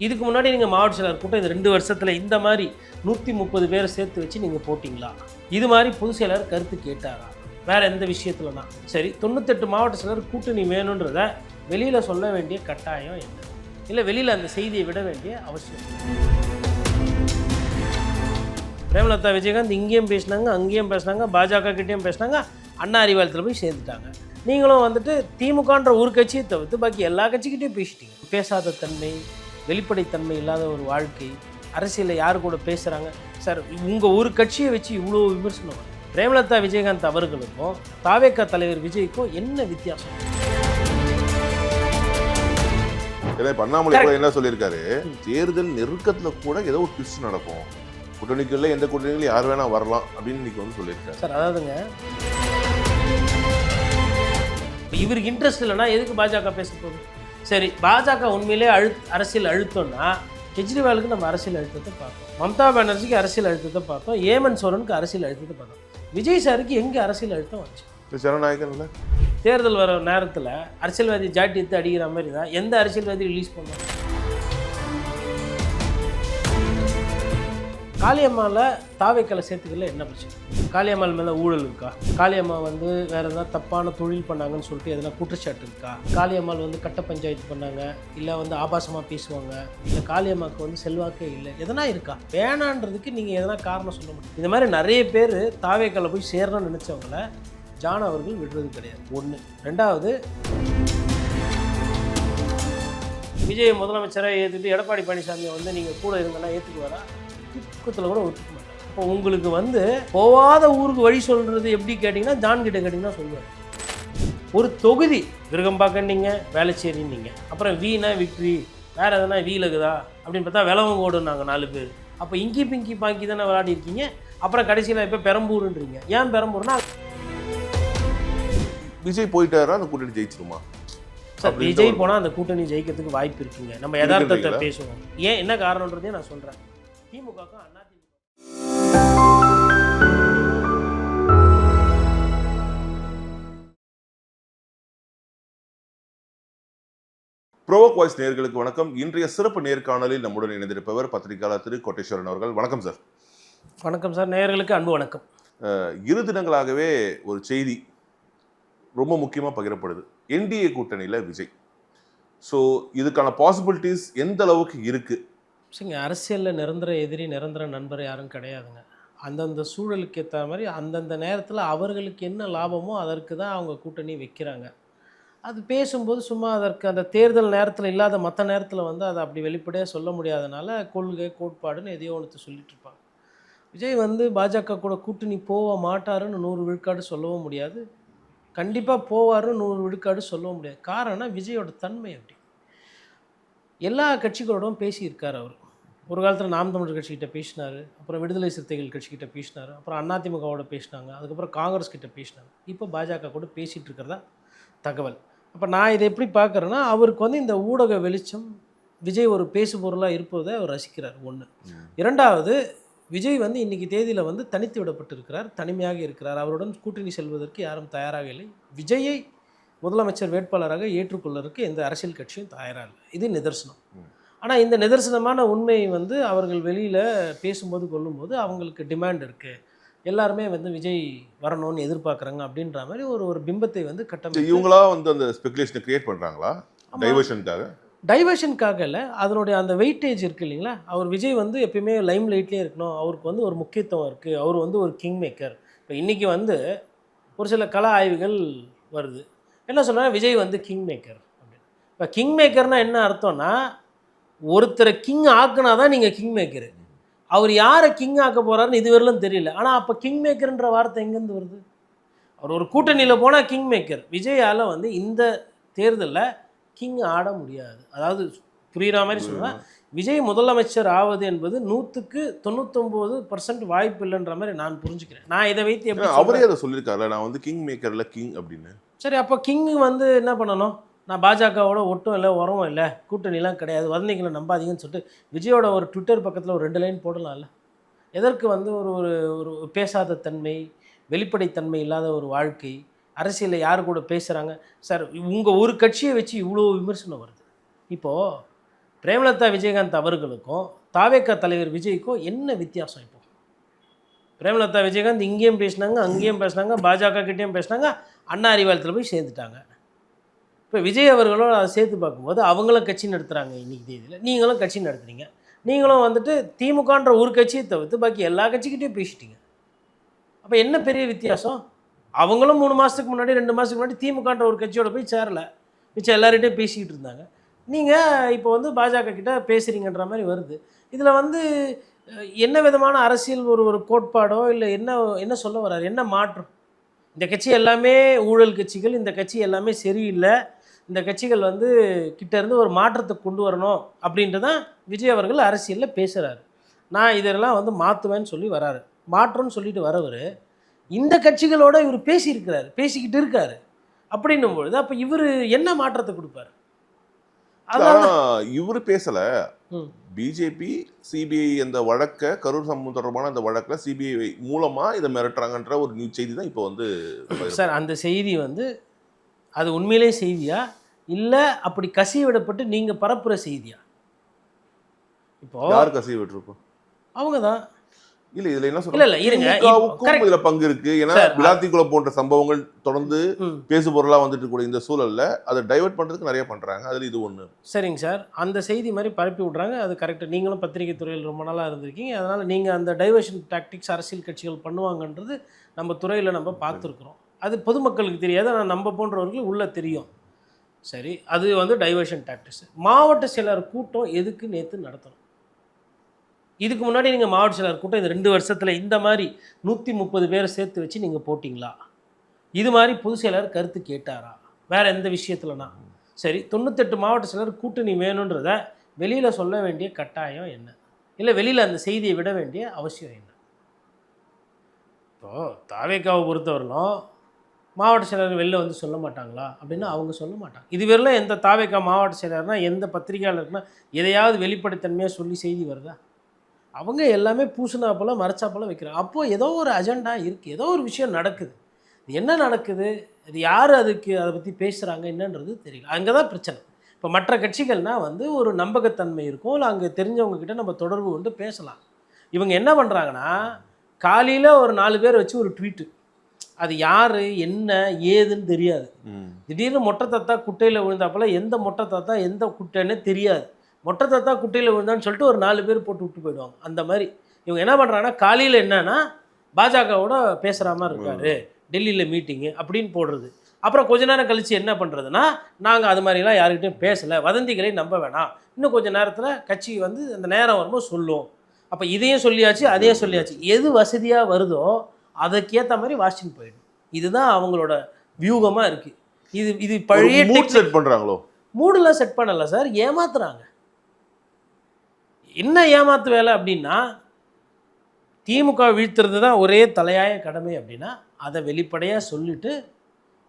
இதுக்கு முன்னாடி நீங்கள் மாவட்ட செயலர் கூட்டம் இந்த 2 வருஷத்தில் இந்த மாதிரி 130 பேரை சேர்த்து வச்சு நீங்கள் போட்டிங்களா? இது மாதிரி பொதுச் செயலர் கருத்து கேட்டாரா? வேறு எந்த விஷயத்துலனா? சரி, 98 மாவட்ட செயலர் கூட்டணி வேணுன்றத வெளியில் சொல்ல வேண்டிய கட்டாயம் என்ன? இல்லை வெளியில் அந்த செய்தியை விட வேண்டிய அவசியம்? பிரேமலதா விஜயகாந்த் இங்கேயும் பேசினாங்க, அங்கேயும் பேசினாங்க, பாஜக கிட்டேயும் பேசினாங்க, அண்ணா அறிவாலயத்தில் போய் சேர்ந்துட்டாங்க. நீங்களும் வந்துட்டு திமுகன்ற ஒரு கட்சியை தவிர்த்து பாக்கி எல்லா கட்சிக்கிட்டையும் பேசிட்டீங்க. பேசாத தன்மை, வெளிப்படைத்தன்மை இல்லாத ஒரு வாழ்க்கை, அரசியலில் யார் கூட பேசுகிறாங்க சார்? உங்கள் ஒரு கட்சியை வச்சு இவ்வளோ விமர்சனம். பிரேமலதா விஜயகாந்த் அவர்களுக்கும் தாவேகா தலைவர் விஜய்க்கும் என்ன வித்தியாசம்? அண்ணாமலை கூட என்ன சொல்லியிருக்காரு, தேர்தல் நெருக்கத்தில் கூட ஏதோ ஒரு ட்விஸ்ட் நடக்கும், கூட்டணிக்குள்ள எந்த கூட்டணிகளும் யார் வேணா வரலாம் அப்படின்னு இன்னைக்கு வந்து சொல்லியிருக்காரு சார். அதாவதுங்க, இவருக்கு இன்ட்ரெஸ்ட் இல்லைன்னா எதுக்கு பாஜக பேச போகுது? சரி, பாஜக உண்மையிலே அரசியல் அழுத்தம்னா கெஜ்ரிவாலுக்கு நம்ம அரசியல் அழுத்தத்தை பார்த்தோம், மம்தா பானர்ஜிக்கு அரசியல் அழுத்தத்தை பார்த்தோம், ஏமன் சோரனுக்கு அரசியல் அழுத்தத்தை பார்த்தோம். விஜய் சாருக்கு எங்கே அரசியல் அழுத்தம் வந்துச்சு? ஜனநாயகம் இல்லை. தேர்தல் வர நேரத்தில் அரசியல்வாதி ஜாட்டி எடுத்து அடிக்கிற மாதிரி தான் எந்த அரசியல்வாதி ரிலீஸ் பண்ணுவாங்க? காளியம்மாவில் தாவேக்கால சேர்த்துக்கல என்ன பிரச்சனை? காளியம்மாள் மேலே ஊழல் இருக்கா? காளியம்மா வந்து வேறு எதாவது தப்பான தொழில் பண்ணாங்கன்னு சொல்லிட்டு எதனா குற்றச்சாட்டு இருக்கா? காளியம்மாள் வந்து கட்ட பஞ்சாயத்து பண்ணாங்க, இல்லை வந்து ஆபாசமாக பேசுவாங்க, இல்லை காளியம்மாவுக்கு வந்து செல்வாக்கே இல்லை, எதனா இருக்கா? வேணான்றதுக்கு நீங்கள் எதனா காரணம் சொல்ல முடியும். இந்த மாதிரி நிறைய பேர் தாவேக்கால போய் சேரணும்னு நினச்சவங்கள ஜான் அவர்கள் விடுறது கிடையாது. ஒன்று. ரெண்டாவது, விஜய் முதலமைச்சராக ஏற்றுட்டு எடப்பாடி பழனிசாமியை வந்து நீங்கள் கூட இருந்தனா ஏற்றுக்குவாரா? தூக்கத்தில் கூட ஒத்துக்க மாட்டாங்க. இப்போ உங்களுக்கு வந்து போகாத ஊருக்கு வழி சொல்கிறது எப்படி கேட்டிங்கன்னா, ஜான் கிட்ட கேட்டிங்கன்னா சொல்லுவார். ஒரு தொகுதி விருகம்பாக்கன்னீங்க, வேளச்சேரின்னீங்க, அப்புறம் வீணா விக்ட்ரி, வேறு எதனா வீலகுதா அப்படின்னு பார்த்தா விளவங்கோடு நாங்கள் 4 பேர். அப்போ இங்கி பிங்கி பாங்கி தானே விளையாடி இருக்கீங்க. அப்புறம் கடைசியில் இப்போ பெரம்பூருன்றீங்க. ஏன் பெரம்பூர்னா விஜய் போயிட்டாரா அந்த கூட்டணி ஜெயிச்சிருமா? சார், விஜய் போனால் அந்த கூட்டணி ஜெயிக்கிறதுக்கு வாய்ப்பு இருக்குங்க. நம்ம யதார்த்தத்தை பேசுவோம். ஏன் என்ன காரணன்றதையும் நான் சொல்கிறேன். திமுகவுக்கும் அதிமுக ப்ரோவோக் வாய்ஸ் நேயர்களுக்கு வணக்கம். இன்றைய சிறப்பு நேர்காணலில் நம்முடன் இணைந்திருப்பவர் பத்திரிகையாளர் திரு கோட்டேஸ்வரன் அவர்கள். வணக்கம் சார். வணக்கம் சார். நேயர்களுக்கு அன்பு வணக்கம். 2 தினங்களாகவே ஒரு செய்தி ரொம்ப முக்கியமாக பகிரப்படுது. என்டிஏ கூட்டணியில் விஜய். ஸோ இதுக்கான பாசிபிலிட்டிஸ் எந்த அளவுக்கு இருக்குது? சரிங்க, அரசியலில் நிரந்தர எதிரி நிரந்தர நண்பர் யாரும் கிடையாதுங்க. அந்தந்த சூழலுக்கு ஏற்ற மாதிரி அந்தந்த நேரத்தில் அவர்களுக்கு என்ன லாபமோ அதற்கு தான் அவங்க கூட்டணி வைக்கிறாங்க. அது பேசும்போது சும்மா அதற்கு அந்த தேர்தல் நேரத்தில் இல்லாத மற்ற நேரத்தில் வந்து அதை அப்படி வெளிப்படையாக சொல்ல முடியாதனால கொள்கை கோட்பாடுன்னு எதையோ ஒன்று சொல்லிட்டு இருப்பாங்க. விஜய் வந்து பாஜக கூட கூட்டணி போக மாட்டாருன்னு 100 விழுக்காடு சொல்லவும் முடியாது, கண்டிப்பாக போவாருன்னு 100 விழுக்காடு சொல்லவும் முடியாது. காரணம், விஜயோட தன்மை அப்படி. எல்லா கட்சிகளோடும் பேசியிருக்கார் அவர். ஒரு காலத்தில் நாம் தமிழர் கட்சிக்கிட்ட பேசினார், அப்புறம் விடுதலை சிறுத்தைகள் கட்சிக்கிட்ட பேசினார், அப்புறம் அதிமுகவோட பேசினாங்க, அதுக்கப்புறம் காங்கிரஸ் கிட்ட பேசினாங்க, இப்போ பாஜக கூட பேசிகிட்டு இருக்கிறதா தகவல். அப்போ நான் இதை எப்படி பார்க்குறேன்னா, அவருக்கு வந்து இந்த ஊடக வெளிச்சம் விஜய் ஒரு பேசு பொருளாக இருப்பதை அவர் ரசிக்கிறார். ஒன்று. இரண்டாவது, விஜய் வந்து இன்றைக்கி தேதியில் வந்து தனித்து விடப்பட்டிருக்கிறார், தனிமையாக இருக்கிறார். அவருடன் கூட்டணி செல்வதற்கு யாரும் தயாராக இல்லை. விஜயை முதலமைச்சர் வேட்பாளராக ஏற்றுக்கொள்வதற்கு எந்த அரசியல் கட்சியும் தயாராக இல்லை. இது நிதர்சனம். ஆனால் இந்த நிதர்சனமான உண்மையை வந்து அவர்கள் வெளியில் பேசும்போது கொள்ளும்போது அவங்களுக்கு டிமாண்ட் இருக்குது, எல்லாருமே வந்து விஜய் வரணும்னு எதிர்பார்க்குறாங்க அப்படின்ற மாதிரி ஒரு பிம்பத்தை வந்து கட்டமைச்சு இவங்களா வந்து அந்த ஸ்பெகுலேஷனை கிரியேட் பண்ணுறாங்களா? டைவர்ஷனுக்காக இல்லை, அதனுடைய அந்த வெயிட்டேஜ் இருக்குது இல்லைங்களா? அவர் விஜய் வந்து எப்பயுமே லைம் லைட்லேயே இருக்கணும், அவருக்கு வந்து ஒரு முக்கியத்துவம் இருக்குது, அவர் வந்து ஒரு கிங் மேக்கர். இப்போ இன்றைக்கி வந்து ஒரு சில கல ஆய்வுகள் வருது, என்ன சொன்னால் விஜய் வந்து கிங் மேக்கர் அப்படின்னு. இப்போ கிங் மேக்கர்னால் என்ன அர்த்தம்னா, ஒருத்தரை கிங் ஆக்குனா தான் நீங்கள் கிங் மேக்கரு. அவர் யாரை கிங் ஆக்க போகிறாருன்னு இதுவரையிலும் தெரியல. ஆனால் அப்போ கிங் மேக்கர்ன்ற வார்த்தை எங்கேருந்து வருது? அவர் ஒரு கூட்டணியில் போனால் கிங் மேக்கர். விஜயால் வந்து இந்த தேர்தலில் கிங் ஆட முடியாது. அதாவது புரிகிற மாதிரி சொன்னால், விஜய் முதலமைச்சர் ஆவது என்பது 100% வாய்ப்பு இல்லைன்ற மாதிரி நான் புரிஞ்சுக்கிறேன். நான் இதை வைத்து எப்படி அவரே அதை சொல்லியிருக்காரு, நான் வந்து கிங் மேக்கரில் கிங் அப்படின்னு. சரி, அப்போ கிங் வந்து என்ன பண்ணணும்? நான் பாஜகவோட ஒட்டும் இல்லை, உரமும் இல்லை, கூட்டணிலாம் கிடையாது, வதந்திகளை நம்பாதீங்கன்னு சொல்லிட்டு விஜயோட ஒரு ட்விட்டர் பக்கத்தில் ஒரு 2 லைன் போடலாம்ல. எதற்கு வந்து ஒரு ஒரு பேசாத தன்மை, வெளிப்படைத்தன்மை இல்லாத ஒரு வாழ்க்கை, அரசியலில் யார் கூட பேசுகிறாங்க சார்? உங்கள் ஒரு கட்சியை வச்சு இவ்வளோ விமர்சனம் வருது. இப்போது பிரேமலதா விஜயகாந்த் அவர்களுக்கும் தாவேகா தலைவர் விஜய்க்கும் என்ன வித்தியாசம்? இப்போ பிரேமலதா விஜயகாந்த் இங்கேயும் பேசினாங்க, அங்கேயும் பேசினாங்க, பாஜக கிட்டேயும் பேசினாங்க, அண்ணா அறிவாலயத்தில் போய் சேர்ந்துட்டாங்க. இப்போ விஜய் அவர்களோட அதை சேர்த்து பார்க்கும்போது அவங்களும் கட்சி நடத்துகிறாங்க இன்றைக்கி தேதியில், நீங்களும் கட்சி நடத்துறீங்க. நீங்களும் வந்துட்டு திமுகன்ற ஒரு கட்சியை தவிர்த்து பாக்கி எல்லா கட்சிக்கிட்டையும் பேசிட்டீங்க. அப்போ என்ன பெரிய வித்தியாசம்? அவங்களும் 3 மாதத்துக்கு முன்னாடி 2 மாதத்துக்கு முன்னாடி திமுகன்ற ஒரு கட்சியோட போய் சேரலை, மிச்சம் எல்லார்கிட்டையும் பேசிக்கிட்டு இருந்தாங்க. நீங்கள் இப்போ வந்து பாஜக கிட்ட பேசுகிறீங்கன்ற மாதிரி வருது. இதில் வந்து என்ன விதமான அரசியல் ஒரு கோட்பாடோ இல்லை என்ன சொல்ல வர்றாரு? என்ன மாற்றம்? இந்த கட்சி எல்லாமே ஊழல் கட்சிகள், இந்த கட்சி எல்லாமே சரியில்லை, இந்த கட்சிகள் வந்து கிட்டேருந்து ஒரு மாற்றத்தை கொண்டு வரணும் அப்படின்ட்டு தான் விஜய் அவர்கள் அரசியலில் பேசுகிறாரு. நான் இதெல்லாம் வந்து மாற்றுவேன்னு சொல்லி வராரு. மாற்றம்னு சொல்லிட்டு வரவர் இந்த கட்சிகளோட இவர் பேசியிருக்கிறாரு, பேசிக்கிட்டு இருக்காரு. அப்படின்னும் பொழுது அப்போ இவர் என்ன மாற்றத்தை கொடுப்பார்? அதான் இவர் பேசல. பிஜேபி சிபிஐ அந்த வழக்கை, கரூர் சம்பவம் தொடர்பான அந்த வழக்கில் சிபிஐ மூலமா இதை மிரட்டுறாங்கன்ற ஒரு நியூஸ் செய்தி தான் இப்போ வந்து சார். அந்த செய்தி வந்து அது உண்மையிலே செய்தியா இல்லை அப்படி கசிய விடப்பட்டு நீங்கள் பரப்புகிற செய்தியா? இப்போ யார் கசிய விட்டுருப்போம்? அவங்க தான். இல்ல இதுல என்ன இல்ல இல்ல இருங்க, சொல்றாங்க, இதுல பங்கு இருக்கு. ஏன்னா விளாத்திக்குளம் போன்ற சம்பவங்கள் தொடர்ந்து பேசு பொருளா வந்துட்டு கூட இந்த சூழல்ல அதை டைவர்ட் பண்றதுக்கு நிறைய பண்றாங்க. அதுல இது ஒண்ணு. சரிங்க சார். அந்த செய்தி மாதிரி பரப்பி விட்றாங்க, அது கரெக்ட். நீங்களும் பத்திரிகை துறையில் ரொம்ப நாளாக இருந்திருக்கீங்க, அதனால நீங்க அந்த டைவர்ஷன் டாக்டிக்ஸ் அரசியல் கட்சிகள் பண்ணுவாங்கன்றது நம்ம துறையில் நம்ம பார்த்துருக்குறோம். அது பொதுமக்களுக்கு தெரியாது, ஆனால் நம்ம போன்றவர்களுக்கு உள்ள தெரியும். சரி, அது வந்து டைவர்ஷன் டாக்டிக்ஸ். மாவட்ட செயலர் கூட்டம் எதுக்கு நேற்று நடத்தணும்? இதுக்கு முன்னாடி நீங்கள் மாவட்ட செயலர் கூட்டம் இந்த 2 வருஷத்தில் இந்த மாதிரி 130 பேரை சேர்த்து வச்சு நீங்கள் போட்டிங்களா? இது மாதிரி பொதுச் செயலர் கருத்து கேட்டாரா? வேறு எந்த விஷயத்துலனா? சரி, 98 மாவட்ட செயலர் கூட்டணி வேணுன்றத வெளியில் சொல்ல வேண்டிய கட்டாயம் என்ன? இல்லை வெளியில் அந்த செய்தியை விட வேண்டிய அவசியம் என்ன? இப்போது தாவேகாவை பொறுத்தவரையிலும் மாவட்ட செயலர் வெளில வந்து சொல்ல மாட்டாங்களா அப்படின்னா அவங்க சொல்ல மாட்டாங்க. இதுவரையிலும் எந்த தாவேகா மாவட்ட செயலர்னால் எந்த பத்திரிகையாளருக்குன்னா எதையாவது வெளிப்படைத்தன்மையாக சொல்லி செய்தி வருதா? அவங்க எல்லாமே பூசினா போல் மறைச்சா போல் வைக்கிறாங்க. அப்போது ஏதோ ஒரு அஜெண்டா இருக்குது, ஏதோ ஒரு விஷயம் நடக்குது. என்ன நடக்குது, அது யார் அதுக்கு அதை பற்றி பேசுகிறாங்க என்னன்றது தெரியல. அங்கே தான் பிரச்சனை. இப்போ மற்ற கட்சிகள்னால் வந்து ஒரு நம்பகத்தன்மை இருக்கும், இல்லை அங்கே தெரிஞ்சவங்கக்கிட்ட நம்ம தொடர்பு கொண்டு பேசலாம். இவங்க என்ன பண்ணுறாங்கன்னா காலையில் ஒரு 4 பேர் வச்சு ஒரு ட்வீட்டு, அது யார் என்ன ஏதுன்னு தெரியாது. திடீர்னு மொட்டை தத்தா குட்டையில் விழுந்தாப்போல எந்த மொட்டை தத்தா எந்த குட்டைன்னு தெரியாது. மொட்டை தத்தா குட்டையில் விழுந்தான்னு சொல்லிட்டு ஒரு 4 பேர் போட்டு விட்டு போயிடுவாங்க. அந்த மாதிரி இவங்க என்ன பண்ணுறாங்கன்னா காலையில் என்னன்னா பாஜகவோட பேசுகிற மாதிரி இருக்காரு, டெல்லியில் மீட்டிங்கு அப்படின்னு போடுறது. அப்புறம் கொஞ்ச நேரம் கழித்து என்ன பண்ணுறதுன்னா நாங்கள் அது மாதிரிலாம் யாருக்கிட்டையும் பேசலை, வதந்திகளை நம்ப வேணாம், இன்னும் கொஞ்சம் நேரத்தில் கட்சி வந்து அந்த நேரம் வரும்போது சொல்லும். அப்போ இதையும் சொல்லியாச்சு அதையும் சொல்லியாச்சு, எது வசதியாக வருதோ அதுக்கேற்ற மாதிரி வாசின்னு போயிடும். இதுதான் அவங்களோட வியூகமாக இருக்குது. இது பழைய செட் பண்ணுறாங்களோ? மூடெல்லாம் செட் பண்ணலை சார், ஏமாத்துறாங்க. என்ன ஏமாத்து வேலை அப்படின்னா திமுக வீழ்த்துறது தான் ஒரே தலையாய கடமை அப்படின்னா அதை வெளிப்படையாக சொல்லிவிட்டு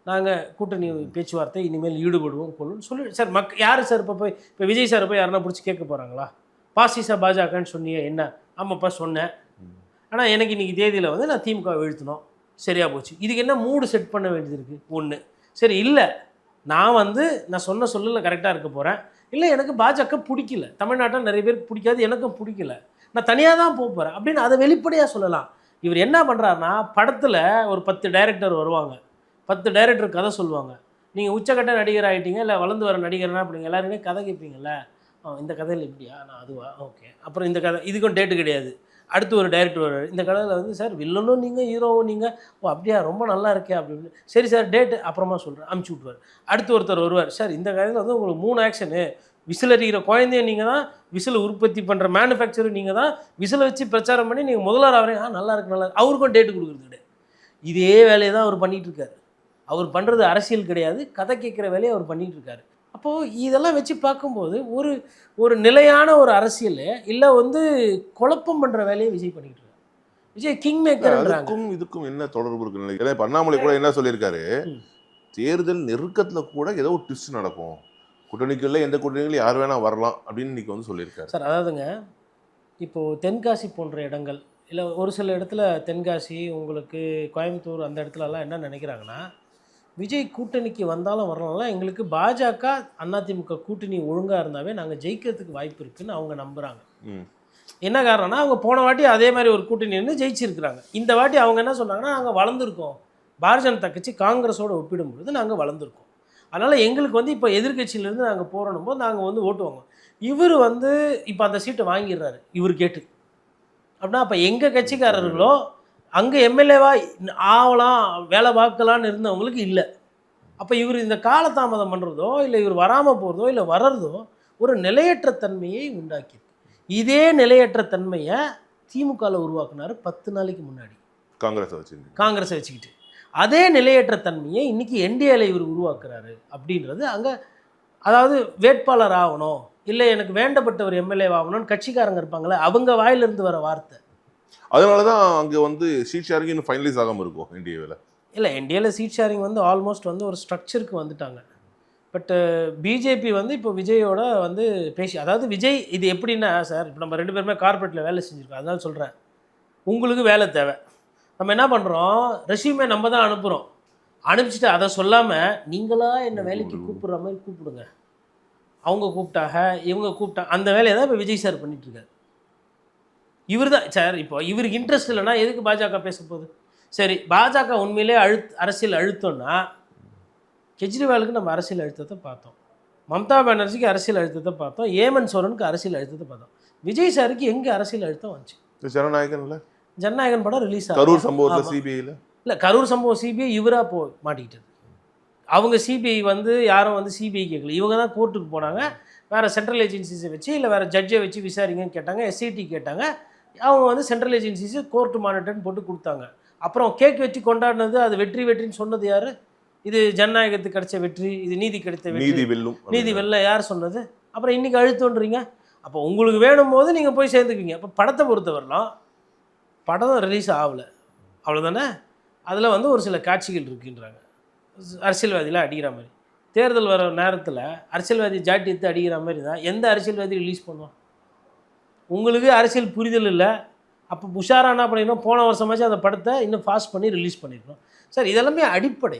நாங்கள் கூட்டணி பேச்சுவார்த்தை இனிமேல் ஈடுபடுவோம் கொள்ளுன்னு சொல்லி சார். யார் சார் இப்போ விஜய் சார் போய் யாருன்னா பிடிச்சி கேட்க போகிறாங்களா? பாசிசா பாஜகன்னு சொன்னீங்க, என்ன? ஆமாப்பா சொன்னேன், ஆனால் எனக்கு இன்றைக்கி தேதியில் வந்து நான் திமுக வீழ்த்தணும், சரியாக போச்சு. இதுக்கு என்ன மூடு செட் பண்ண வேண்டியது இருக்குது? ஒன்று சரி, இல்லை நான் வந்து நான் சொன்ன சொல்லல கரெக்டாக இருக்க போகிறேன், இல்லை எனக்கு பாஜக பிடிக்கல, தமிழ்நாட்டில் நிறைய பேருக்கு பிடிக்காது, எனக்கும் பிடிக்கல, நான் தனியாக தான் போக போகிறேன் அப்படின்னு அதை வெளிப்படையாக சொல்லலாம். இவர் என்ன பண்ணுறாருன்னா படத்தில் ஒரு 10 டைரக்டர் வருவாங்க, 10 டைரக்டர் கதை சொல்லுவாங்க. நீங்கள் உச்சக்கட்ட நடிகர் ஆகிட்டீங்க, இல்லை வளர்ந்து வர நடிகர்னா அப்படிங்க எல்லாருமே கதை கேட்பீங்கள்ல, இந்த கதையில் இப்படியா, நான் அதுவா, ஓகே, அப்புறம் இந்த கதை இதுக்கும் டேட்டு கிடையாது, அடுத்து ஒரு டைரக்டர் வருவார், இந்த கதையில் வந்து சார் வில்லனும் நீங்கள் ஹீரோவும் நீங்கள், ஓ அப்படியா ரொம்ப நல்லா இருக்கே அப்படின்னு, சரி சார் டேட்டு அப்புறமா சொல்கிறேன் அமுச்சு விட்ருவார். அடுத்து ஒருத்தர் வருவார், சார் இந்த கதையில் வந்து உங்களுக்கு 3 ஆக்ஷனு, விசில் அடிக்கிற குழந்தையும் நீங்கள் தான், விசில் உற்பத்தி பண்ணுற மேனுஃபேக்சரும் நீங்கள் தான், விசிலை வச்சு பிரச்சாரம் பண்ணி நீங்கள் முதல்வர் ஆகிறீங்க, நல்லா இருக்கு நல்லா இருக்கு, அவருக்கும் டேட்டு கொடுக்குறது கிடையாது. இதே வேலையை தான் அவர் பண்ணிகிட்ருக்காரு. அவர் பண்ணுறது அரசியல் கிடையாது, கதை கேட்குற வேலையை அவர் பண்ணிகிட்ருக்காரு. அப்போது இதெல்லாம் வச்சு பார்க்கும்போது ஒரு நிலையான ஒரு அரசியல் இல்லை வந்து குழப்பம் பண்ணுற வேலையை விஜய் பண்ணிகிட்டு இருக்காரு. விஜய் கிங் மேக்கர்ன்றாங்க. இதுக்கும் என்ன தொடர்பு இருக்குன்னு ஏன்னா அண்ணாமலை கூட என்ன சொல்லியிருக்காரு, தேர்தல் நெருக்கத்தில் கூட ஏதோ ஒரு ட்விஸ்ட் நடக்கும், கூட்டணிக்குள்ள எந்த கூட்டணிகளும் யார் வேணால் வரலாம் அப்படின்னு இன்றைக்கி வந்து சொல்லியிருக்காரு. சார் அதாவதுங்க, இப்போது தென்காசி போன்ற இடங்கள், இல்லை ஒரு சில இடத்துல தென்காசி உங்களுக்கு கோயம்புத்தூர் அந்த இடத்துலலாம் என்ன நினைக்கிறாங்கன்னா விஜய் கூட்டணிக்கு வந்தாலும் வரலாம், எங்களுக்கு பாஜக அதிமுக கூட்டணி ஒழுங்காக இருந்தாவே நாங்கள் ஜெயிக்கிறதுக்கு வாய்ப்பு இருக்குன்னு அவங்க நம்புகிறாங்க. ம். என்ன காரணம்னா அவங்க போன வாட்டி அதே மாதிரி ஒரு கூட்டணி இருந்து ஜெயிச்சிருக்கிறாங்க. இந்த வாட்டி அவங்க என்ன சொன்னாங்கன்னா, நாங்கள் வளர்ந்துருக்கோம், பாரதிய ஜனதா கட்சி காங்கிரஸோடு ஒப்பிடும்பொழுது நாங்கள் வளர்ந்துருக்கோம், அதனால் எங்களுக்கு வந்து இப்போ எதிர்கட்சியிலேருந்து நாங்கள் போகிறோம் போது நாங்கள் வந்து ஓட்டு வாங்குவோம். இவர் வந்து இப்போ அந்த சீட்டை வாங்கிடுறாரு இவர் கேட்டு. அப்படின்னா அப்போ எங்கள் கட்சிக்காரர்களோ அங்கே எம்எல்ஏவா ஆகலாம் வேலை பார்க்கலான்னு இருந்தவங்களுக்கு இல்லை. அப்போ இவர் இந்த காலதாமதம் பண்ணுறதோ இல்லை இவர் வராமல் போகிறதோ இல்லை வர்றதோ ஒரு நிலையற்ற தன்மையை உண்டாக்கி, இதே நிலையற்ற தன்மையை திமுகவில் உருவாக்குனார் 10 நாளைக்கு முன்னாடி காங்கிரஸை வச்சுக்கிட்டு. அதே நிலையற்ற தன்மையை இன்னைக்கு என்டிஏல இவர் உருவாக்குறாரு அப்படின்றது அங்கே. அதாவது வேட்பாளர் ஆகணும் இல்லை எனக்கு வேண்டப்பட்டவர் எம்எல்ஏ ஆகணும்னு கட்சிக்காரங்க இருப்பாங்களே அவங்க வாயிலிருந்து வர வார்த்தை. அதனால தான் அங்கே வந்து சீட் ஷேரிங் இன்னும் ஃபைனலைஸ் ஆகாமல் இருக்கும் என்டிஏவில். இல்லை என்டிஏல சீட் ஷேரிங் வந்து ஆல்மோஸ்ட் வந்து ஒரு ஸ்ட்ரக்சருக்கு வந்துட்டாங்க. பட்டு பிஜேபி வந்து இப்போ விஜயோட வந்து பேசி, அதாவது விஜய் இது எப்படின்னா சார், இப்போ நம்ம 2 பேருமே கார்பரேட்டில் வேலை செஞ்சுருக்கோம், அதனால சொல்கிறேன், உங்களுக்கு வேலை தேவை, நம்ம என்ன பண்ணுறோம் ரெஸ்யூமே நம்ம தான் அனுப்புகிறோம், அனுப்பிச்சிட்டு அதை சொல்லாமல் நீங்களாக என்ன வேலைக்கு கூப்பிட்ற மாதிரி கூப்பிடுங்க, அவங்க கூப்பிட்டாக இவங்க கூப்பிட்டா அந்த வேலையை தான் இப்போ விஜய் சார் பண்ணிகிட்ருக்காரு. இவர் தான் சார் இப்போ இவருக்கு இன்ட்ரெஸ்ட் இல்லைன்னா எதுக்கு பாஜக பேச போகுது? சரி பாஜக உண்மையிலே அரசியல் அழுத்தம்னா கெஜ்ரிவாலுக்கு நம்ம அரசியல் அழுத்தத்தை பார்த்தோம், மம்தா பானர்ஜிக்கு அரசியல் அழுத்தத்தை பார்த்தோம், ஏமன் சோரனுக்கு அரசியல் அழுத்தத்தை பார்த்தோம். விஜய் சாருக்கு எங்கே அரசியல் அழுத்தம் வந்துச்சு? ஜனநாயகன் படம் ரிலீஸ் ஆகும், கரூர் சம்பவத்தில் சிபிஐயில் இல்லை கரூர் சம்பவம் சிபிஐ இவராக மாட்டிக்கிட்டது. அவங்க சிபிஐ வந்து யாரும் வந்து சிபிஐ கேட்கல, இவங்க தான் கோர்ட்டுக்கு போனாங்க, வேறு சென்ட்ரல் ஏஜென்சிஸை வச்சு இல்லை வேறு ஜட்ஜை வச்சு விசாரிங்கன்னு கேட்டாங்க, எஸ்ஐடி கேட்டாங்க, அவங்க வந்து சென்ட்ரல் ஏஜென்சிஸு கோர்ட்டு மானிட்டர்னு போட்டு கொடுத்தாங்க. அப்புறம் கேக் வச்சு கொண்டாடினது அது வெற்றின்னு சொன்னது யார்? இது ஜனநாயகத்துக்கு கிடைச்ச வெற்றி, இது நீதி கிடைத்த வெற்றி, நீதி வெல்ல யார் சொன்னது? அப்புறம் இன்றைக்கி அழுத்தோன்றீங்க. அப்போ உங்களுக்கு வேணும் போது நீங்கள் போய் சேர்ந்துக்குவீங்க. அப்போ படத்தை பொறுத்த வரலாம் படம் ரிலீஸ் ஆகலை அவ்வளோதானே, அதில் வந்து ஒரு சில காட்சிகள் இருக்குன்றாங்க, அரசியல்வாதியில் அடிக்கிற மாதிரி. தேர்தல் வர நேரத்தில் அரசியல்வாதி ஜாட்டி எடுத்து அடிக்கிற மாதிரி தான் எந்த அரசியல்வாதி ரிலீஸ் பண்ணுவான்? உங்களுக்கு அரசியல் புரிதல் இல்லை. அப்போ உஷாரா என்ன பண்ணிடணும், போன வருஷமாச்சும் அந்த படத்தை இன்னும் ஃபாஸ்ட் பண்ணி ரிலீஸ் பண்ணிடணும். சார் இதெல்லாமே அடிப்படை.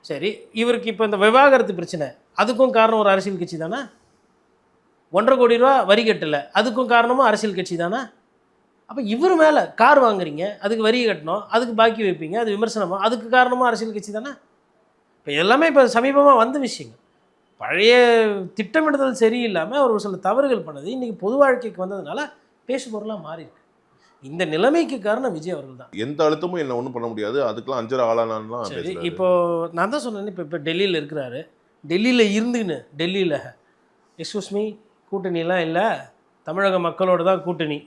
சரி இவருக்கு இப்போ இந்த விவாகரத்து பிரச்சனை, அதுக்கும் காரணம் ஒரு அரசியல் கட்சி தானே? 1.5 கோடி ரூபா வரி கட்டலை, அதுக்கும் காரணமும் அரசியல் கட்சி தானே? அப்போ இவர் மேலே கார் வாங்குறீங்க, அதுக்கு வரி கட்டணும், அதுக்கு பாக்கி வைப்பீங்க, அது விமர்சனமாக, அதுக்கு காரணமும் அரசியல் கட்சி தானே? இப்போ எல்லாமே இப்போ சமீபமாக வந்த விஷயங்கள். பழைய திட்டமிடுதல் சரியில்லாமல் ஒரு சில தவறுகள் பண்ணது இன்றைக்கி பொது வாழ்க்கைக்கு வந்ததுனால பேசு பொருளாக மாறியிருக்கு. இந்த நிலைமைக்கு காரணம் விஜய் அவர்கள் தான். எந்த அழுத்தமும் என்ன ஒன்றும் பண்ண முடியாது, அதுக்கெல்லாம் அஞ்சரை ஆளானான்லாம். சரி இப்போது நான் தான் சொன்னேன், இப்போ டெல்லியில் இருக்கிறாரு, டெல்லியில் இருந்துன்னு டெல்லியில் எக்ஸ்கியூஸ் மீ கூட்டணிலாம் இல்லை, தமிழக மக்களோட தான் கூட்டணி,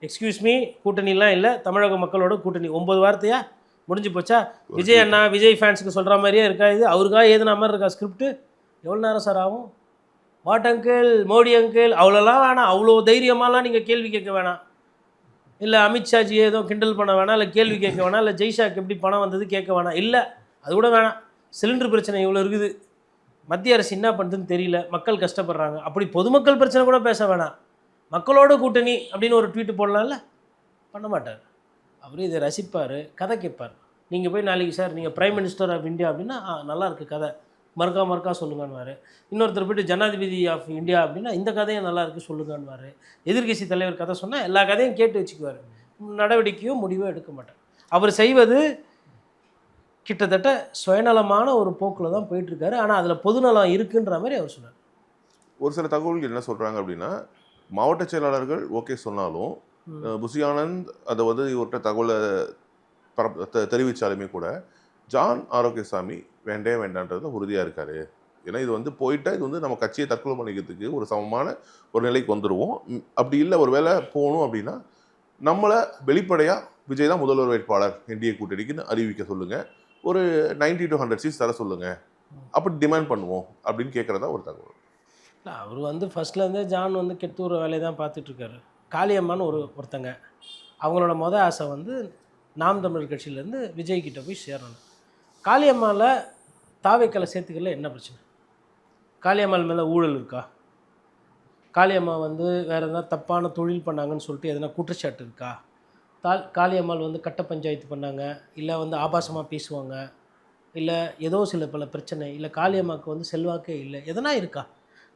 எக்ஸ்கியூஸ் மீ கூட்டணிலாம் இல்லை, தமிழக மக்களோட கூட்டணி, 9 வார்த்தையா முடிஞ்சு போச்சா? விஜய் அண்ணா விஜய் ஃபேன்ஸுக்கு சொல்கிற மாதிரியே இருக்கா இது? அவருக்காக ஏதுன மாதிரி இருக்கா ஸ்கிரிப்ட்? எவ்வளோ நேரம் சார் ஆகும்? வாட் அங்கிள், மோடி அங்கிள், அவ்வளோலாம் வேணாம், அவ்வளோ தைரியமாலாம் நீங்கள் கேள்வி கேட்க வேணாம், இல்லை அமித்ஷாஜி ஏதோ கிண்டல் பண்ண வேணாம், இல்லை கேள்வி கேட்க வேணாம், இல்லை ஜெய்ஷாக்கு எப்படி பணம் வந்தது கேட்க வேணாம், இல்லை அது கூட வேணாம். சிலிண்டர் பிரச்சனை இவ்வளோ இருக்குது, மத்திய அரசு என்ன பண்ணுறதுன்னு தெரியல, மக்கள் கஷ்டப்படுறாங்க, அப்படி பொதுமக்கள் பிரச்சனை கூட பேச வேணாம், மக்களோட கூட்டணி அப்படின்னு ஒரு ட்வீட்டு போடலாம்ல, பண்ண மாட்டார். அவர் இதை ரசிப்பார், கதை கேட்பார். நீங்கள் போய் நாளைக்கு சார் நீங்கள் பிரைம் மினிஸ்டர் ஆஃப் இந்தியா அப்படின்னா நல்லா இருக்குது கதை, மறுக்கா சொல்லுங்கன்னுவார். இன்னொருத்தர் போய்ட்டு ஜனாதிபதி ஆஃப் இந்தியா அப்படின்னா இந்த கதையும் நல்லா இருக்குது சொல்லுங்கன்னுவார். எதிர்கட்சி தலைவர் கதை சொன்னால் எல்லா கதையும் கேட்டு வச்சுக்குவார், நடவடிக்கையோ முடிவோ எடுக்க மாட்டார். அவர் செய்வது கிட்டத்தட்ட சுயநலமான ஒரு போக்கில் தான் போயிட்டுருக்காரு. ஆனால் அதில் பொதுநலம் இருக்குன்ற மாதிரி அவர் சொன்னார். ஒரு சில தகவல்கள் என்ன சொல்கிறாங்க அப்படின்னா, மாவட்ட செயலாளர்கள் ஓகே சொன்னாலும் புசி ஆனந்த் அதை வந்து இவர்கிட்ட தகவலை தெரிவித்தாலுமே கூட ஜான் ஆரோக்கியசாமி வேண்டான்றதுல உறுதியாக இருக்கார். ஏன்னா இது வந்து போயிட்டா இது வந்து நம்ம கட்சியை தற்கொலை பண்ணிக்கிறதுக்கு ஒரு சமமான ஒரு நிலைக்கு வந்துடுவோம். அப்படி இல்லை ஒரு வேளை போகணும் அப்படின்னா நம்மளை வெளிப்படையாக விஜய் தான் முதல்வர் வேட்பாளர் என்டிஏ கூட்டணிக்குன்னு அறிவிக்க சொல்லுங்கள், ஒரு 90 to 100 சீட்ஸ் தர சொல்லுங்கள், அப்படி டிமாண்ட் பண்ணுவோம் அப்படின்னு கேட்குறதா ஒரு தகவல். இல்லை அவர் வந்து ஃபஸ்ட்லேருந்தே ஜான் வந்து கெட்டூர் வேலையை தான் பார்த்துட்ருக்காரு. காளியம்மான்னு ஒருத்தங்க, அவங்களோட ஆசை வந்து நாம் தமிழர் கட்சியிலேருந்து விஜய்கிட்ட போய் சேரணும். காளியம்மாவில் தாவேக்கலை சேர்த்துக்கல என்ன பிரச்சனை? காளியம்மாள் மேலே ஊழல் இருக்கா? காளியம்மா வந்து வேறு எதனா தப்பான தொழில் பண்ணாங்கன்னு சொல்லிட்டு எதனா குற்றச்சாட்டு இருக்கா? காளியம்மாள் வந்து கட்ட பஞ்சாயத்து பண்ணாங்க, இல்லை வந்து ஆபாசமாக பேசுவாங்க, இல்லை ஏதோ சில பல பிரச்சனை, இல்லை காளியம்மாவுக்கு வந்து செல்வாக்கே இல்லை, எதனா இருக்கா?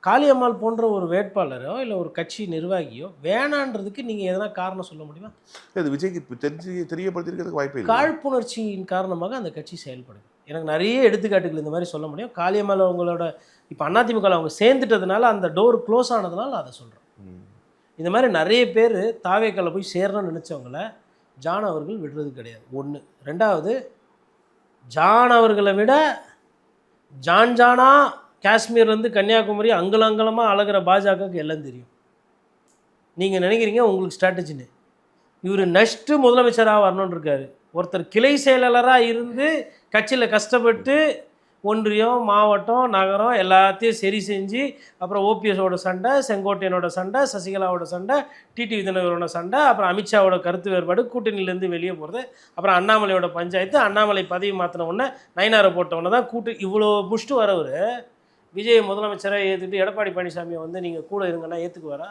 காளியம்மாள் போன்ற ஒரு வேட்பாளரோ இல்லை ஒரு கட்சி நிர்வாகியோ வேணான்றதுக்கு நீங்கள் எதனா காரணம் சொல்ல முடியுமா? இது விஜய்க்கு தெரியப்படுத்திருக்கிறதுக்கு வாய்ப்பே இல்லை. காழ்ப்புணர்ச்சியின் காரணமாக அந்த கட்சி செயல்படுது. எனக்கு நிறைய எடுத்துக்காட்டுகள் இந்த மாதிரி சொல்ல முடியும். காளியம்மாள் அவங்களோட இப்போ அதிமுக அவங்க சேர்ந்துட்டதுனால அந்த டோர் க்ளோஸ் ஆனதுனால அதை சொல்கிறேன். இந்த மாதிரி நிறைய பேர் தாவேக்கால போய் சேரணும்னு நினச்சவங்கள ஜான் அவர்கள் விடுறது கிடையாது. ஒன்று. ரெண்டாவது, ஜான் அவர்களை விட ஜானா காஷ்மீர்லேருந்து கன்னியாகுமரி அங்கலங்கலமாக அழகிற பாஜகவுக்கு எல்லாம் தெரியும். நீங்கள் நினைக்கிறீங்க உங்களுக்கு ஸ்ட்ராட்டஜின்னு. இவர் நெக்ஸ்ட்டு முதலமைச்சராக வரணுன்னு இருக்காரு. ஒருத்தர் கிளை செயலாளராக இருந்து கட்சியில் கஷ்டப்பட்டு ஒன்றியம், மாவட்டம், நகரம் எல்லாத்தையும் சரி செஞ்சு அப்புறம் ஓபிஎஸோட சண்டை, செங்கோட்டையனோட சண்டை, சசிகலாவோட சண்டை, டிடிவி தினகரோட சண்டை, அப்புறம் அமித்ஷாவோட கருத்து வேறுபாடு, கூட்டணியிலேருந்து வெளியே போகிறது, அப்புறம் அண்ணாமலையோட பஞ்சாயத்து, அண்ணாமலை பதவி மாற்றின உடனே நயினாரை போட்டவொடனே தான் இவ்வளோ முடிச்சுட்டு வரவர் விஜய் முதலமைச்சராக ஏற்றுட்டு எடப்பாடி பழனிசாமியை வந்து நீங்கள் கூட இருங்கன்னா ஏற்றுக்குவாரா?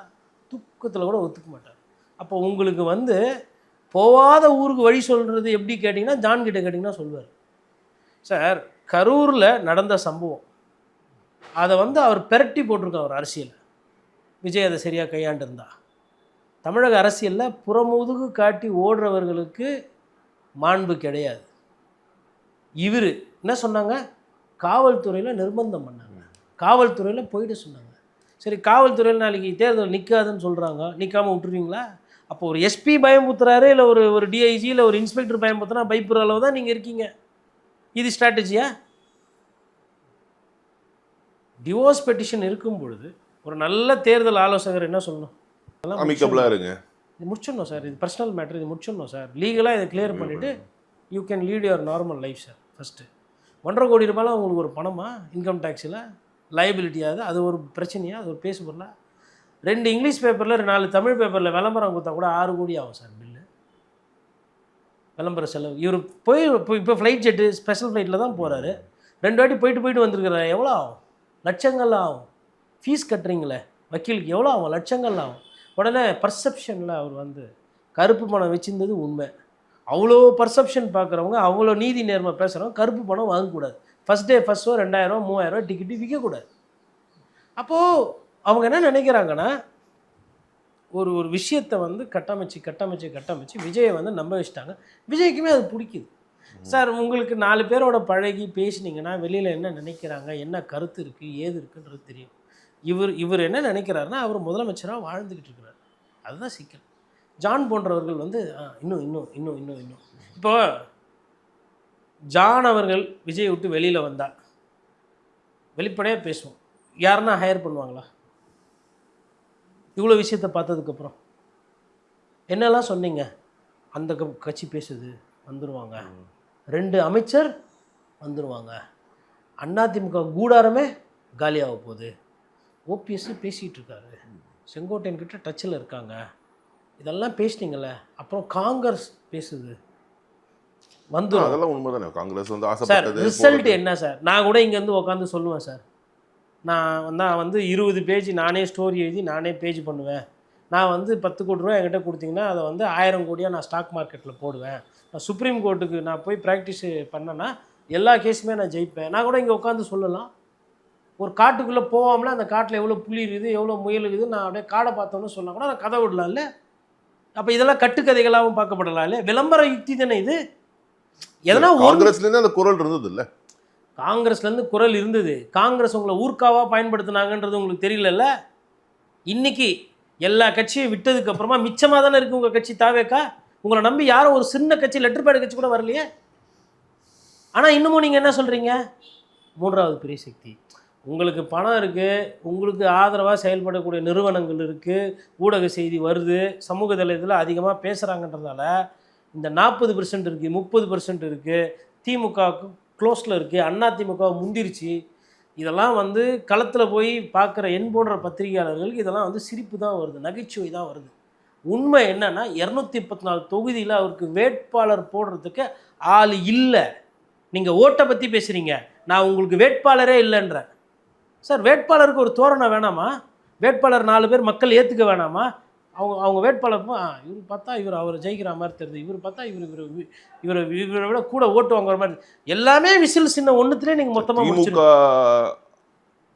தூக்கத்தில் கூட ஒத்துக்க மாட்டார். அப்போ உங்களுக்கு வந்து போகாத ஊருக்கு வழி சொல்கிறது எப்படி கேட்டிங்கன்னா, ஜான் கிட்ட கேட்டிங்கன்னா சொல்லுவார். சார், கரூரில் நடந்த சம்பவம் அதை வந்து அவர் பெரட்டி போட்டிருக்கார் அவர் அரசியல். விஜய் அதை சரியாக கையாண்டிருந்தா தமிழக அரசியலில் புறமுதுகு காட்டி ஓடுறவர்களுக்கு மாண்பு கிடையாது. இவர் என்ன சொன்னாங்க? காவல்துறையில் நிர்பந்தம் பண்ணாங்க, காவல்துறையில் போயிட சொன்னாங்க. சரி, காவல்துறையில் நாளைக்கு தேர்தல் நிற்காதுன்னு சொல்கிறாங்க, நிற்காமல் விட்டுருவீங்களா? அப்போ ஒரு எஸ்பி பயமுத்துறாரு, இல்லை ஒரு டிஐஜி இல்லை ஒரு இன்ஸ்பெக்டர் பயமுத்துனா பயப்படுற அளவு தான் நீங்கள் இருக்கீங்க. இது ஸ்ட்ராட்டஜியா? டிவோர்ஸ் பெட்டிஷன் இருக்கும் பொழுது ஒரு நல்ல தேர்தல் ஆலோசகர் என்ன சொல்லணும்? அமிக்கபிளாக இருங்க, இது முடிச்சிடணும் சார், இது பர்சனல் மேட்டர், இது முடிச்சிடணும் சார், லீகலாக இதை கிளியர் பண்ணிவிட்டு you can lead your normal life sir. First 1.5 கோடி ரூபாய்லாம் உங்களுக்கு ஒரு பணமா? இன்கம் டேக்ஸில் லைபிலிட்டியாது? அது ஒரு பிரச்சனையா? அது ஒரு பேசு பொருளா? 2 இங்கிலீஷ் பேப்பரில் 4 தமிழ் பேப்பரில் விளம்பரம் கொடுத்தா கூட 6 கோடி ஆகும் சார் பில்லு, விளம்பர செலவு. இவர் போய் இப்போ ஃப்ளைட் ஜெட்டு ஸ்பெஷல் ஃப்ளைட்டில் தான் போகிறாரு, 2 வாட்டி போயிட்டு வந்துருக்கிறாரு. எவ்வளோ ஆகும்? லட்சங்கள்ல ஆகும். ஃபீஸ் கட்டுறீங்களே வக்கீலுக்கு, எவ்வளோ ஆகும்? லட்சங்கள்ல ஆகும். உடனே பர்செப்ஷனில் அவர் வந்து கருப்பு பணம் வச்சுருந்தது உண்மை. அவ்வளோ பர்செப்ஷன் பார்க்குறவங்க, அவ்வளோ நீதி நேர்மை பேசுகிறவங்க கருப்பு பணம் வாங்கக்கூடாது. First day first show 2000 3000 ticket விற்கக்கூடாது. அப்போது அவங்க என்ன நினைக்கிறாங்கன்னா, ஒரு விஷயத்தை வந்து கட்டமைச்சு விஜயை வந்து நம்ப வச்சுட்டாங்க. விஜய்க்குமே அது பிடிக்குது. சார், உங்களுக்கு 4 பேரோட பழகி பேசினீங்கன்னா வெளியில் என்ன நினைக்கிறாங்க, என்ன கருத்து இருக்குது, ஏது இருக்குன்றது தெரியும். இவர் என்ன நினைக்கிறாருன்னா, அவர் முதலமைச்சராக வாழ்ந்துக்கிட்டு இருக்கிறார். அதுதான் சிக்கல். ஜான் போன்றவர்கள் வந்து இன்னும் இப்போ ஜான் அவர்கள் விஜய் விட்டு வெளியில் வந்தால் வெளிப்படையாக பேசுவோம். யாருன்னா ஹையர் பண்ணுவாங்களா? இவ்வளோ விஷயத்தை பார்த்ததுக்கப்புறம் என்னெல்லாம் சொன்னீங்க? அந்த கட்சி பேசுது, வந்துடுவாங்க. 2 அமைச்சர் வந்துடுவாங்க. அதிமுக கூடாரமே காலியாக போகுது. ஓபிஎஸ் பேசிகிட்டு இருக்காரு, செங்கோட்டையன்கிட்ட டச்சில் இருக்காங்க. இதெல்லாம் பேசினீங்களே, அப்புறம் காங்கிரஸ் பேசுது, வந்துடும். அதெல்லாம் உண்மைதானே. காங்கிரஸ் வந்து சார், ஆசைப்பட்டது ரிசல்ட் என்ன சார்? நான் கூட இங்கேருந்து உட்காந்து சொல்லுவேன் சார், நான் வந்து 20 பேஜ் நானே ஸ்டோரி எழுதி நானே பேஜ் பண்ணுவேன். நான் வந்து 10 கோடி ரூபா என்கிட்ட கொடுத்தீங்கன்னா அதை வந்து 1000 கோடியாக நான் ஸ்டாக் மார்க்கெட்டில் போடுவேன். நான் சுப்ரீம் கோர்ட்டுக்கு நான் போய் ப்ராக்டிஸ் பண்ணேன்னா எல்லா கேஸுமே நான் ஜெயிப்பேன். நான் கூட இங்கே உட்காந்து சொல்லலாம். ஒரு காட்டுக்குள்ளே போகாமல அந்த காட்டில் எவ்வளோ புலி இருக்குது, எவ்வளோ முயல் இருக்குது, நான் அப்படியே காடை பார்த்தோன்னு சொன்னால் கூட நான் கதை விடலாம்ல. அப்போ இதெல்லாம் கட்டுக்கதைகளாகவும் பார்க்கப்படலாம் இல்லை? விளம்பர யுக்தி தானே இது. எதனா காங்கிரஸ்லேருந்து அந்த குரல் இருந்தது இல்லை? காங்கிரஸ்லேருந்து குரல் இருந்தது. காங்கிரஸ் உங்களை ஊர்க்காவாக பயன்படுத்தினாங்கன்றது உங்களுக்கு தெரியலல்ல. இன்றைக்கி எல்லா கட்சியும் விட்டதுக்கு அப்புறமா மிச்சமாக தானே இருக்குது உங்கள் கட்சி தாவேக்கா. உங்களை நம்பி யாரும் ஒரு சின்ன கட்சி, லெட்டர் பேட் கட்சி கூட வரலையே. ஆனால் இன்னமும் நீங்கள் என்ன சொல்கிறீங்க? 3வது பெரிய சக்தி. உங்களுக்கு பணம் இருக்குது, உங்களுக்கு ஆதரவாக செயல்படக்கூடிய நிறுவனங்கள் இருக்குது, ஊடக செய்தி வருது, சமூக தலையத்தில் அதிகமாக பேசுகிறாங்கன்றதால இந்த 40% இருக்குது, 30% இருக்குது, திமுகவுக்கு க்ளோஸில் இருக்குது, அதிமுக முந்திருச்சு. இதெல்லாம் வந்து களத்தில் போய் பார்க்குற என் போன்ற பத்திரிகையாளர்களுக்கு இதெல்லாம் வந்து சிரிப்பு தான் வருது, நகைச்சுவை தான் வருது. உண்மை என்னன்னா 234 தொகுதியில் அவருக்கு வேட்பாளர் போடுறதுக்கு ஆள் இல்லை. நீங்கள் ஓட்டை பற்றி பேசுகிறீங்க, நான் உங்களுக்கு வேட்பாளரே இல்லைன்றேன். சார், வேட்பாளருக்கு ஒரு தோரணை வேணாமா? வேட்பாளர் 4 பேர் மக்கள் ஏற்றுக்க வேணாமா? அவங்க வேட்பாளர் இவர் பார்த்தா அவர் ஜெயிக்கிற மாதிரி தெரியுது, இவர் பார்த்தா இவரை விட கூட ஓட்டு வாங்குற மாதிரி, எல்லாமே விசில் சின்ன ஒன்றுத்துலேயே நீங்கள் மொத்தமாக திமுக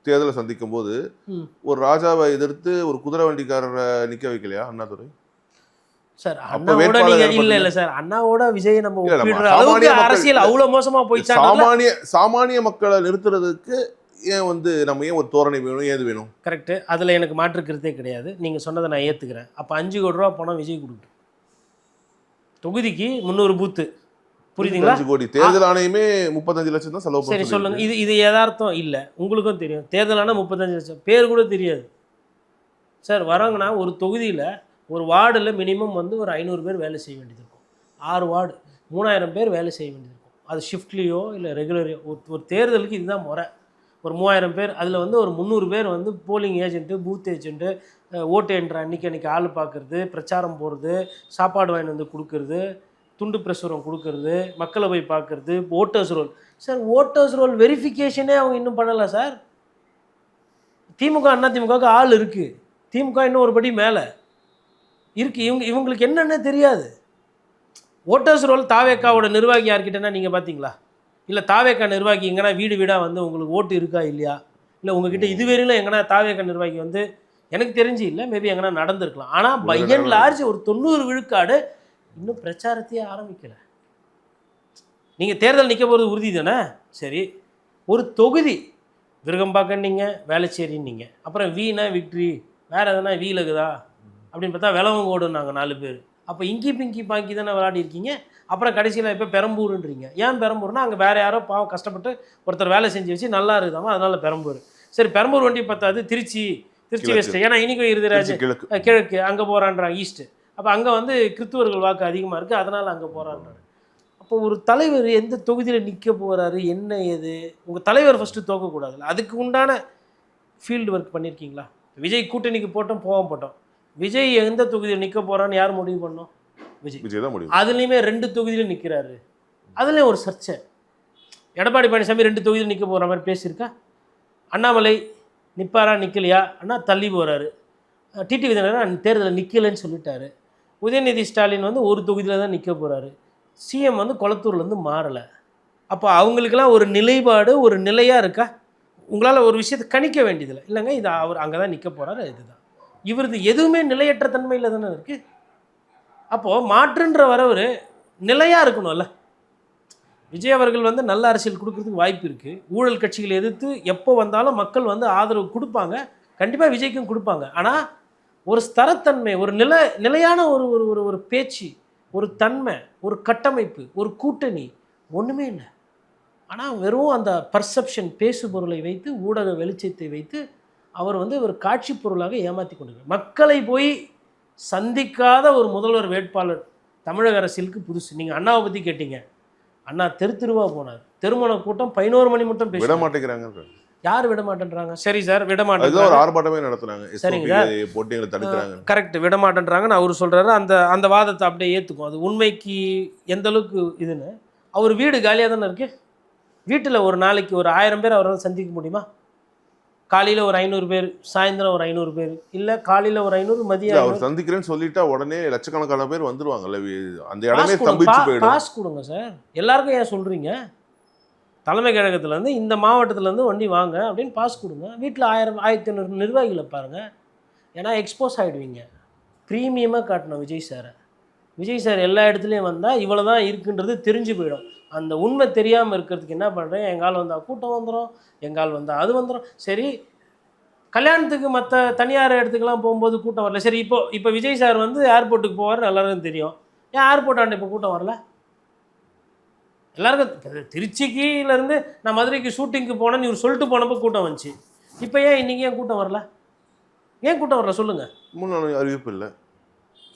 தேர்தலை சந்திக்கும் போது ஒரு ராஜாவை எதிர்த்து ஒரு குதிரை வண்டிக்காரரை நிக்க வைக்கலையா அண்ணாதுரை? சார் அண்ணாவோட நீங்க இல்ல சார், அண்ணாவோட விஜய் நம்ம ஒப்பிடுற அளவுக்கு அரசியல் அவ்வளவு மோசமா போயிடுச்சு. சாமானிய மக்களை நிறுத்துறதுக்கு ஏன் நம்ம ஏன் ஒரு தோரணை வேணும், ஏது வேணும்? கரெக்ட், அதுல எனக்கு மாற்று கருத்தே கிடையாது. நீங்க சொன்னதை நான் ஏத்துக்கிறேன். அப்ப 5 கோடி ரூபா பணம் விஜய் கொடுக்கட்டும், தொகுதிக்கு 300 பூத்து, புரியுதுங்களா? 5 கோடி தேர்தல் ஆணையமே 35 லட்சம் தான் செலவு. சரி சொல்லுங்க, இது யதார்த்தம் இல்ல, உங்களுக்கும் தெரியும். தேர்தல் ஆணையம் 35 லட்சம், பேர் கூட தெரியாது சார். வராங்கன்னா ஒரு தொகுதியில ஒரு வார்டில் மினிமம் ஒரு 500 பேர் வேலை செய்ய வேண்டியது இருக்கும். 6 வார்டு 3000 பேர் வேலை செய்ய வேண்டியது இருக்கும். அது ஷிஃப்ட்லேயோ இல்லை ரெகுலரையோ ஒரு தேர்தலுக்கு இதுதான் முறை. ஒரு 3000 பேர், அதில் ஒரு 300 பேர் போலிங் ஏஜென்ட்டு, பூத் ஏஜென்ட்டு, ஓட்டு என்ற அன்றைக்கி ஆள் பார்க்குறது, பிரச்சாரம் போடுறது, சாப்பாடு வாங்கி கொடுக்கறது, துண்டு பிரசுரம் கொடுக்கறது, மக்களை போய் பார்க்குறது, voters roll. Sir voters roll வெரிஃபிகேஷனே அவங்க இன்னும் பண்ணலை சார். திமுக அண்ணா திமுகவுக்கு ஆள் இருக்குது, திமுக இன்னும் ஒரு படி மேலே இருக்குது. இவங்களுக்கு என்னென்ன தெரியாது. ஓட்டர்ஸ் ரோல் தாவேக்காவோட நிர்வாகி யார்கிட்டனா நீங்கள் பார்த்தீங்களா? இல்லை தாவேக்கா நிர்வாகி எங்கன்னா வீடு வீடாக உங்களுக்கு ஓட்டு இருக்கா இல்லையா? இல்லை உங்ககிட்ட இதுவரையிலும் எங்கன்னா தாவேக்கா நிர்வாகி எனக்கு தெரிஞ்சு இல்லை, மேபி எங்கன்னா நடந்திருக்கலாம். ஆனால் பை அண்ட் லார்ஜ் ஒரு 90 விழுக்காடு இன்னும் பிரச்சாரத்தையே ஆரம்பிக்கலை. நீங்கள் தேர்தல் நிற்க போகிறது உறுதி தானே? சரி, ஒரு தொகுதி விருகம்பாக்கன்னீங்க, வேளச்சேரின்னீங்க, அப்புறம் வீணா விக்ட்ரி, வேறு எதனா வீலகுதா அப்படின்னு பார்த்தா விளவங்கோடு நாங்கள் 4 பேர். அப்போ இங்கி பிங்கி பாங்கி தானே விளையாடி இருக்கீங்க. அப்புறம் கடைசியில் இப்போ பெரம்பூருன்றீங்க. ஏன் பெரம்பூர்னா அங்கே வேறு யாரோ பாவம் கஷ்டப்பட்டு ஒருத்தர் வேலை செஞ்சு வச்சு நல்லா இருக்குதாமா, அதனால பெரம்பூர். சரி, பெரம்பூர் வண்டி பார்த்தாது திருச்சி வெஸ்ட், ஏன்னா இனிக்கும் இருதுராஜ் கிழக்கு அங்கே போகிறான்றாங்க, ஈஸ்ட்டு. அப்போ அங்கே கிறித்துவர்கள் வாக்கு அதிகமாக இருக்குது, அதனால் அங்கே போகிறான்றாரு. அப்போ ஒரு தலைவர் எந்த தொகுதியில் நிற்க போகிறாரு, என்ன ஏது, உங்கள் தலைவர் ஃபஸ்ட்டு தோக்கக்கூடாதுல்ல. அதுக்கு உண்டான ஃபீல்டு ஒர்க் பண்ணியிருக்கீங்களா? விஜய் கூட்டணிக்கு போட்டோம் போட்டோம், விஜய் எந்த தொகுதியில் நிற்க போகிறான்னு யார் முடிவு பண்ணோம்? விஜய் தான் முடிவு. அதுலேயுமே 2 தொகுதியில் நிற்கிறாரு. அதுலேயும் ஒரு சர்ச்சை. எடப்பாடி பழனிசாமி 2 தொகுதியில் நிற்க போகிற மாதிரி பேசியிருக்கா? அண்ணாமலை நிற்பாரா நிற்கலையா? அண்ணா தள்ளி போகிறாரு. டிடிவி தினகரன் தேர்தலில் நிற்கலைன்னு சொல்லிட்டாரு. உதயநிதி ஸ்டாலின் ஒரு தொகுதியில் தான் நிற்க போகிறாரு. சிஎம் கொளத்தூர்லேருந்து மாறலை. அப்போ அவங்களுக்கெல்லாம் ஒரு நிலைப்பாடு, ஒரு நிலையாக இருக்கா? உங்களால் ஒரு விஷயத்தை கணிக்க வேண்டியதில்லை. இல்லைங்க இது அவர் அங்கே தான் நிற்க போகிறாரு, இதுதான். இவரது எதுவுமே நிலையற்ற தன்மையில் தானே இருக்குது. அப்போது மாற்றுன்ற வரவர் நிலையாக இருக்கணும்ல. விஜய் அவர்கள் நல்ல அரசியல் கொடுக்கறதுக்கு வாய்ப்பு இருக்குது. ஊழல் கட்சிகளை எதிர்த்து எப்போ வந்தாலும் மக்கள் ஆதரவு கொடுப்பாங்க, கண்டிப்பாக விஜய்க்கும் கொடுப்பாங்க. ஆனால் ஒரு ஸ்தரத்தன்மை, ஒரு நிலையான ஒரு ஒரு ஒரு பேச்சு, ஒரு தன்மை, ஒரு கட்டமைப்பு, ஒரு கூட்டணி ஒன்றுமே இல்லை. ஆனால் வெறும் அந்த பர்செப்ஷன், பேசு பொருளை வைத்து, ஊடக வெளிச்சத்தை வைத்து அவர் ஒரு காட்சி பொருளாக ஏமாற்றி கொண்டிருக்கார். மக்களை போய் சந்திக்காத ஒரு முதல்வர் வேட்பாளர் தமிழக அரசியலுக்கு புதுசு. நீங்கள் அண்ணாவை பற்றி கேட்டீங்க, அண்ணா தெருவா போனார். திருமண கூட்டம் 11 மணி மட்டும் பேச மாட்டேங்கிறாங்க. யார் விட மாட்டேன்றாங்க? சரி சார், விட மாட்டேன், ஒரு ஆர்ப்பாட்டமே நடத்துறாங்க. சரிங்க, போட்டிகளை தடுக்கிறாங்க. கரெக்ட், விட மாட்டேன்றாங்கன்னு அவர் சொல்கிறாரு. அந்த வாதத்தை அப்படியே ஏற்றுக்கும். அது உண்மைக்கு எந்த அளவுக்கு இதுன்னு. அவர் வீடு காலியாக தானே இருக்குது. வீட்டில் ஒரு நாளைக்கு ஒரு 1000 பேர் அவரால் சந்திக்க முடியுமா? காலையில் ஒரு 500 பேர், சாயந்தரம் ஒரு 500 பேர், இல்லை காலையில் ஒரு 500, மதியம் அவர் சந்திக்கிறேன்னு சொல்லிட்டா உடனே லட்சக்கணக்கான பேர் வந்துருவாங்கல்ல. அந்த இடமே ஸ்தம்பிச்சு போயிடும். காசு கொடுங்க சார், எல்லாருக்கும் ஏன் சொல்கிறீங்க? தலைமை கழகத்துலேருந்து இந்த மாவட்டத்துலேருந்து வண்டி வாங்க அப்படின்னு பாஸ் கொடுங்க. வீட்டில் 1000 1500 நிர்வாகிகளை பாருங்கள். ஏன்னா எக்ஸ்போஸ் ஆகிடுவீங்க. ப்ரீமியமாக காட்டணும் விஜய் சாரை. விஜய் சார் எல்லா இடத்துலையும் வந்தால் இவ்வளோ தான் இருக்குன்றது தெரிஞ்சு போயிடும். அந்த உண்மை தெரியாமல் இருக்கிறதுக்கு என்ன பண்ணுறேன், எங்கால் வந்தால் கூட்டம் வந்துடும், எங்கால் வந்தால் அது வந்துடும். சரி, கல்யாணத்துக்கு மற்ற தனியார் இடத்துக்கெல்லாம் போகும்போது கூட்டம் வரல. சரி, இப்போ விஜய் சார் ஏர்போர்ட்டுக்கு போவார், எல்லாருக்கும் தெரியும். ஏன் ஏர்போர்ட் ஆண்டு இப்போ கூட்டம் வரல? எல்லாருக்கும் திருச்சிக்கிலேருந்து நான் மதுரைக்கு ஷூட்டிங்க்கு போனேன்னு இவர் சொல்லிட்டு போனப்போ கூட்டம் வந்துச்சு. இப்போ ஏன் இன்றைக்கி ஏன் கூட்டம் வரல? ஏன் கூட்டம் வரல சொல்லுங்கள். முன்னாடி அறிவிப்பு இல்லை,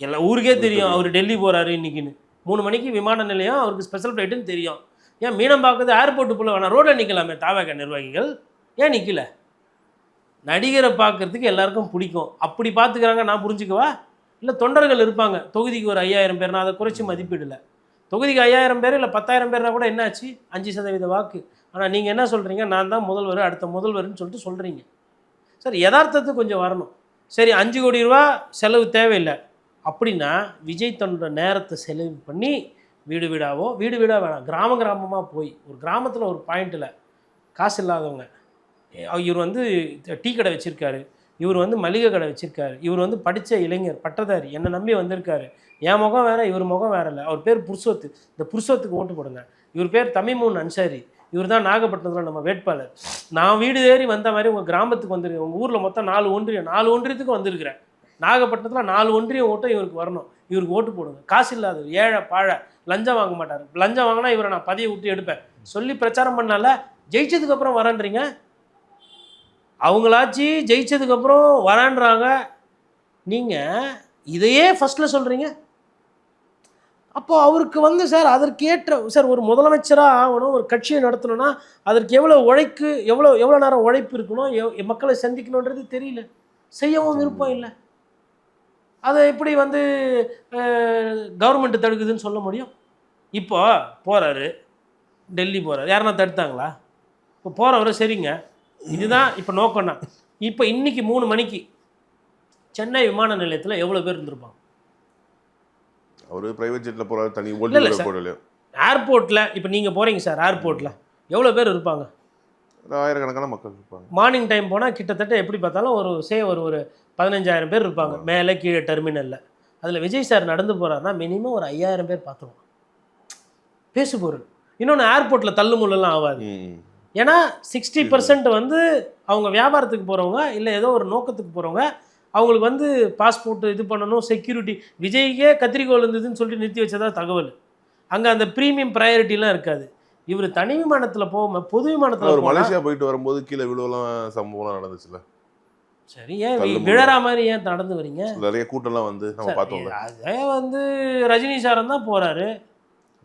எல்லா ஊருக்கே தெரியும் அவர் டெல்லி போகிறாரு இன்றைக்கின்னு. 3 மணிக்கு விமான நிலையம், அவருக்கு ஸ்பெஷல் ஃப்ளைட்டுன்னு தெரியும். ஏன் மீனம்பாக்கத்து ஏர்போர்ட்டு போல வேணாம், ரோட்டில் நிற்கலாமே தாவேக நிர்வாகிகள், ஏன் நிற்கல? நடிகரை பார்க்குறதுக்கு எல்லாருக்கும் பிடிக்கும், அப்படி பார்த்துக்கிறாங்க. நான் புரிஞ்சுக்கவா? இல்லை தொண்டர்கள் இருப்பாங்க, தொகுதிக்கு ஒரு 5000 பேர், நான் அதை குறைச்சி மதிப்பீடில்லை. தொகுதிக்கு 5000 பேர் இல்லை 10,000 பேர்னா கூட என்னாச்சு, 5% வாக்கு. ஆனால் நீங்கள் என்ன சொல்கிறீங்க, நான் தான் முதல்வர், அடுத்த முதல்வர்னு சொல்லிட்டு சொல்கிறீங்க. சார் யதார்த்தத்துக்கு கொஞ்சம் வரணும். சரி 5 கோடி ரூபா செலவு தேவையில்லை அப்படின்னா விஜய் தன்னோட நேரத்தை செலவு பண்ணி வீடு வீடாக வேணாம், கிராமமாக போய் ஒரு கிராமத்தில் ஒரு பாயிண்ட்டில் காசு இல்லாதவங்க, இவர் வந்து டீ கடை வச்சுருக்காரு, இவர் வந்து மளிகை கடை வச்சுருக்காரு, இவர் வந்து படித்த இளைஞர் பட்டதாரி என்னை நம்பி வந்திருக்காரு, என் முகம் வேறு இவர் முகம் வேறு இல்லை, அவர் பேர் புருஷோத்து, இந்த புருஷோத்துக்கு ஓட்டு போடுங்க, இவர் பேர் தமிமூன் அன்சாரி, இவர் தான் நாகப்பட்டினத்தில் நம்ம வேட்பாளர், நான் வீடு ஏறி வந்த மாதிரி உங்கள் கிராமத்துக்கு வந்துருக்கேன், உங்கள் ஊரில் மொத்தம் 4 ஒன்றியத்துக்கு வந்திருக்கிறேன், நாகப்பட்டினத்தில் 4 ஒன்றியம் ஓட்டம் இவருக்கு வரணும், இவருக்கு ஓட்டு போடுங்க, காசு இல்லாத ஏழை பாழை, லஞ்சம் வாங்க மாட்டார், லஞ்சம் வாங்கினா இவரை நான் பதவியை விட்டு எடுப்பேன் சொல்லி பிரச்சாரம் பண்ணால ஜெயிச்சதுக்கப்புறம் வரேன்றீங்க. அவங்களாச்சு ஜெயிச்சதுக்கப்புறம் வரான்றாங்க, நீங்கள் இதையே ஃபஸ்ட்டில் சொல்கிறீங்க. அப்போ அவருக்கு வந்து சார் அதற்கேற்ற சார் ஒரு முதலமைச்சராக ஆகணும், ஒரு கட்சியை நடத்தணும்னா அதற்கு எவ்வளோ எவ்வளோ நேரம் உழைப்பு இருக்கணும், மக்களை சந்திக்கணுன்றது தெரியல, செய்யவும் விருப்பம் இல்லை. அதை எப்படி வந்து கவர்மெண்ட்டு தடுக்குதுன்னு சொல்ல முடியும்? இப்போ போகிறாரு, டெல்லி போகிறாரு, யாருன்னா தடுத்தாங்களா? இப்போ போகிறவரை சரிங்க, இதுதான் இப்போ நோக்கம்னா. இப்போ இன்றைக்கி 3 மணிக்கு சென்னை விமான நிலையத்தில் எவ்வளோ பேர் இருந்திருப்பாங்க? அவர் பிரைவேட் ஜெட்டில் போகிறாரு, தனி போடலையோ ஏர்போர்ட்டில். இப்போ நீங்கள் போகிறீங்க சார், ஏர்போர்ட்டில் எவ்வளோ பேர் இருப்பாங்க? ஆயிரக்கணக்கான மக்கள் இருப்பாங்க. மார்னிங் டைம் போனால் கிட்டத்தட்ட எப்படி பார்த்தாலும் ஒரு 15,000 பேர் இருப்பாங்க மேலே கீழே டெர்மினலில். அதில் விஜய் சார் நடந்து போகிறாருன்னா மினிமம் ஒரு 5,000 பேர் பார்த்துருவோம். பேசு பொருள். இன்னொன்று ஏர்போர்ட்டில் தள்ளுமுள்ளெல்லாம் ஆகாது. ஏன்னா 60% வந்து அவங்க வியாபாரத்துக்கு போகிறவங்க இல்லை ஏதோ ஒரு நோக்கத்துக்கு போகிறவங்க, அவங்களுக்கு வந்து பாஸ்போர்ட் இது பண்ணணும், செக்யூரிட்டி. விஜய்க்கே கத்திரிக்கோள் இருந்ததுன்னு சொல்லிட்டு நிறுத்தி வச்சதா தகவல். அங்கே அந்த ப்ரீமியம் ப்ரையாரிட்டிலாம் இருக்காது. இவர் தனி விமானத்தில் போகாமல் பொது விமானத்தில் ஒரு மலேசியா போயிட்டு வரும்போது கீழே விழுவலாம் சம்பவம்லாம் நடந்துச்சுல. சரி, ஏன் விழற மாதிரி ஏன் நடந்து வரீங்க? நிறைய கூட்டம்லாம் வந்து நம்ம பார்த்தோம். அதே வந்து ரஜினி சாரன் தான் போகிறாரு.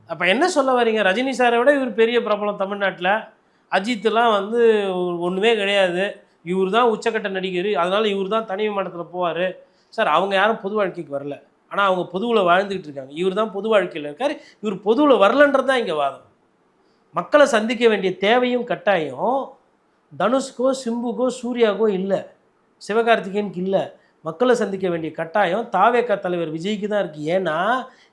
அப்போ என்ன சொல்ல வரீங்க? ரஜினி சாரை விட இவர் பெரிய பிரபலம் தமிழ்நாட்டில். அஜித்லாம் வந்து ஒன்றுமே கிடையாது, இவர் தான் உச்சக்கட்ட நடிகர், அதனால் இவர் தான் தனி விமானத்தில் போவார். சார் அவங்க யாரும் பொது வாழ்க்கைக்கு வரல, ஆனால் அவங்க பொதுவில் வாழ்ந்துக்கிட்டு இருக்காங்க. இவர் தான் பொது வாழ்க்கையில் இருக்கார், இவர் பொதுவில் வரலன்றது தான் இங்கே வாதம். மக்களை சந்திக்க வேண்டிய தேவையும் கட்டாயம் தனுஷ்கோ சிம்புக்கோ சூர்யாக்கோ இல்லை, சிவகார்த்திகேயனுக்கு இல்லை. மக்களை சந்திக்க வேண்டிய கட்டாயம் தாவேகா தலைவர் விஜய்க்கு தான் இருக்குது. ஏன்னா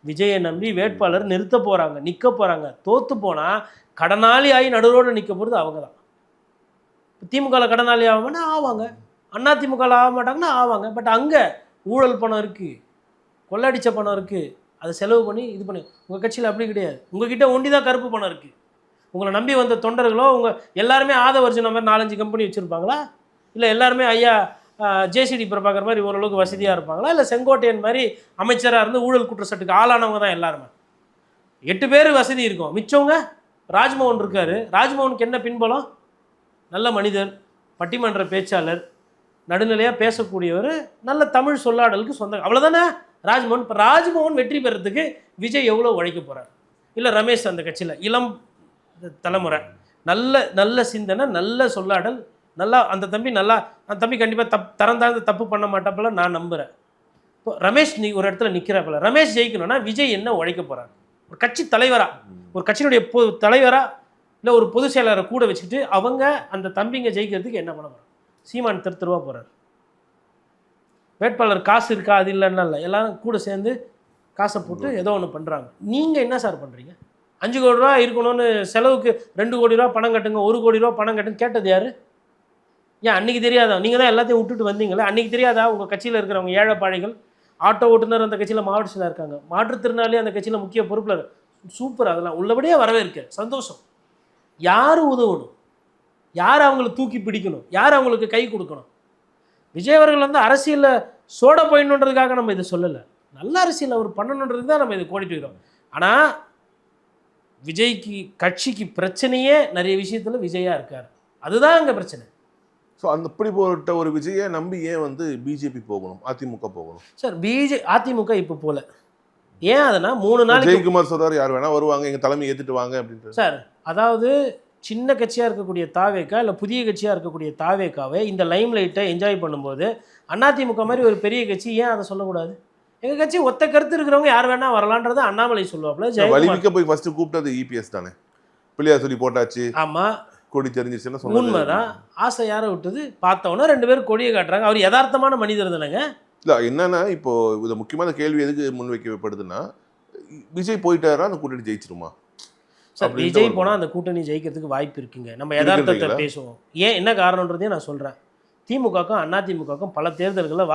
விஜயை நம்பி வேட்பாளர் நிறுத்த போகிறாங்க, நிற்க போகிறாங்க. தோற்று போனால் கடனாளி ஆகி நடுரோடு நிற்க போகிறது அவங்க தான். திமுகவில் கடனாளி ஆகாமன்னா ஆவாங்க, அண்ணா திமுகவில் ஆக மாட்டாங்கன்னா ஆவாங்க. பட் அங்கே ஊழல் பணம் இருக்குது, கொள்ளடிச்ச பணம் இருக்குது, அதை செலவு பண்ணி இது பண்ணி. உங்கள் கட்சியில் அப்படி கிடையாது. உங்ககிட்ட ஒண்டி தான் கருப்பு பணம் இருக்குது. உங்களை நம்பி வந்த தொண்டர்களோ உங்கள் எல்லாருமே ஆதவர்ஜுன மாதிரி 4-5 கம்பெனி வச்சுருப்பாங்களா? இல்லை எல்லாருமே ஐயா ஜேசிடி பிரபாகர் மாதிரி ஓரளவுக்கு வசதியாக இருப்பாங்களா? இல்லை செங்கோட்டையன் மாதிரி அமைச்சராக இருந்து ஊழல் குற்றச்சாட்டுக்கு ஆளானவங்க தான் எல்லாருமே? 8 பேர் வசதி இருக்கும், மிச்சவங்க. ராஜ்மோகன் இருக்கார், ராஜ்மோகனுக்கு என்ன பின்பலம்? நல்ல மனிதர், பட்டிமன்ற பேச்சாளர், நடுநிலையாக பேசக்கூடியவர், நல்ல தமிழ் சொல்லாடலுக்கு சொந்த, அவ்வளோதானே ராஜ்மோகன். இப்போ ராஜ்மோகன் வெற்றி பெறத்துக்கு விஜய் எவ்வளோ உழைக்க போகிறார்? இல்லை ரமேஷ் அந்த கட்சியில் இளம் தலைமுறை, நல்ல சிந்தனை, நல்ல சொல்லாடல், நல்லா அந்த தம்பி அந்த தம்பி கண்டிப்பாக தரந்தாழ்ந்து தப்பு பண்ண மாட்டாப்பல நான் நம்புகிறேன். இப்போ ரமேஷ் ஒரு இடத்துல நிற்கிறாப்பல, ரமேஷ் ஜெயிக்கணும்னா விஜய் என்ன உழைக்க போகிறார்? ஒரு கட்சி தலைவராக, ஒரு கட்சியினுடைய தலைவராக, இல்லை ஒரு பொதுச் செயலாளரை கூட வச்சுக்கிட்டு அவங்க அந்த தம்பிங்க ஜெயிக்கிறதுக்கு என்ன பண்ண போகிறார்? சீமான் தெருவா போகிறார். வேட்பாளர் காசு இருக்கா அது இல்லைன்னா இல்லை, எல்லாரும் கூட சேர்ந்து காசை போட்டு ஏதோ ஒன்று பண்ணுறாங்க. நீங்கள் என்ன சார் பண்ணுறீங்க? 5 கோடி ரூபா இருக்கணும்னு செலவுக்கு 2 கோடி ரூபா பணம் கட்டுங்க, 1 கோடி ரூபா பணம் கட்டுன்னு கேட்டது யார்? ஏன் அன்றைக்கி தெரியாதா? நீங்கள் தான் எல்லாத்தையும் விட்டுட்டு வந்தீங்களே, அன்றைக்கி தெரியாதா? உங்கள் கட்சியில் இருக்கிறவங்க ஏழைப்பாழைகள், ஆட்டோ ஓட்டுநர் அந்த கட்சியில் மாவட்ட செயலாளர் இருக்காங்க, மாற்றுத்திறனாளி அந்த கட்சியில் முக்கிய பொறுப்பில். சூப்பர், அதெல்லாம் உள்ளபடியே வரவேற்க சந்தோஷம். யார் உதவணும்? யார் அவங்களை தூக்கி பிடிக்கணும்? யார் அவங்களுக்கு கை கொடுக்கணும்? விஜய் அவர்கள் வந்து அரசியலில் சோட போயிடணுன்றதுக்காக நம்ம இதை சொல்லலை, நல்ல அரசியல் அவர் பண்ணணுன்றதுக்கு தான் நம்ம இதை கோடிட்டு இருக்கிறோம். ஆனால் விஜய்க்கு கட்சிக்கு பிரச்சனையே நிறைய விஷயத்தில் விஜயாக இருக்கார், அதுதான் அங்கே பிரச்சனை. ஸோ அந்த இப்படி போட்ட ஒரு விஜயை நம்பி ஏன் வந்து பிஜேபி போகணும், அதிமுக போகணும்? சார் அதிமுக இப்போ போல ஏன்? அதனால் 3 நாள் ஜெயக்குமார் சொல்றாரு யார் வேணா வருவாங்க, எங்கள் தலைமை ஏற்றுட்டு வாங்க அப்படின்ட்டு. சார் அதாவது சின்ன கட்சியாக இருக்கக்கூடிய தாவேக்கா இல்லை புதிய கட்சியாக இருக்கக்கூடிய தாவேக்காவை இந்த லைம் லைட்டை என்ஜாய் பண்ணும்போது அதிமுக மாதிரி ஒரு பெரிய கட்சி ஏன் அதை சொல்லக்கூடாது? எங்கள் கட்சி ஒத்த கருத்து இருக்கிறவங்க யார் வேணா வரலான்றது அண்ணாமலை சொல்லுவாப்புல. வலிமிக்க போய் ஃபர்ஸ்ட் கூப்பிட்டது இபிஎஸ் தானே, பிள்ளையார் சொல்லி போட்டாச்சு. ஆமாம், கொடி தெரிஞ்சிச்சுன்னா சொன்னது உண்மைதான். ஆசை யார விட்டது? பார்த்தவொன்னே 2 பேரும் கொடிய காட்டுறாங்க. அவர் யதார்த்தமான மனிதர் தானேங்க. இல்ல என்னன்னா இப்போ இது முக்கியமான கேள்வி எதுக்கு முன்வைக்கப்படுதுன்னா, விஜய் போயிட்டாரா அந்த கூட்டணி ஜெயிச்சிருமா? சார் அப்படின்ற விஜய் ஒரு போனா அந்த கூட்டணி ஜெயிக்கிறதுக்கு வாய்ப்பு இருக்குங்க. நம்ம யதார்த்தத்தை இருக்குன்றீங்களா? பேசுவோம். ஏன் என்ன காரணம்ன்றதையும் நான் சொல்றேன். திமுகவுக்கும் அதிமுகவுக்கும் பல தேர்தல்கள்ல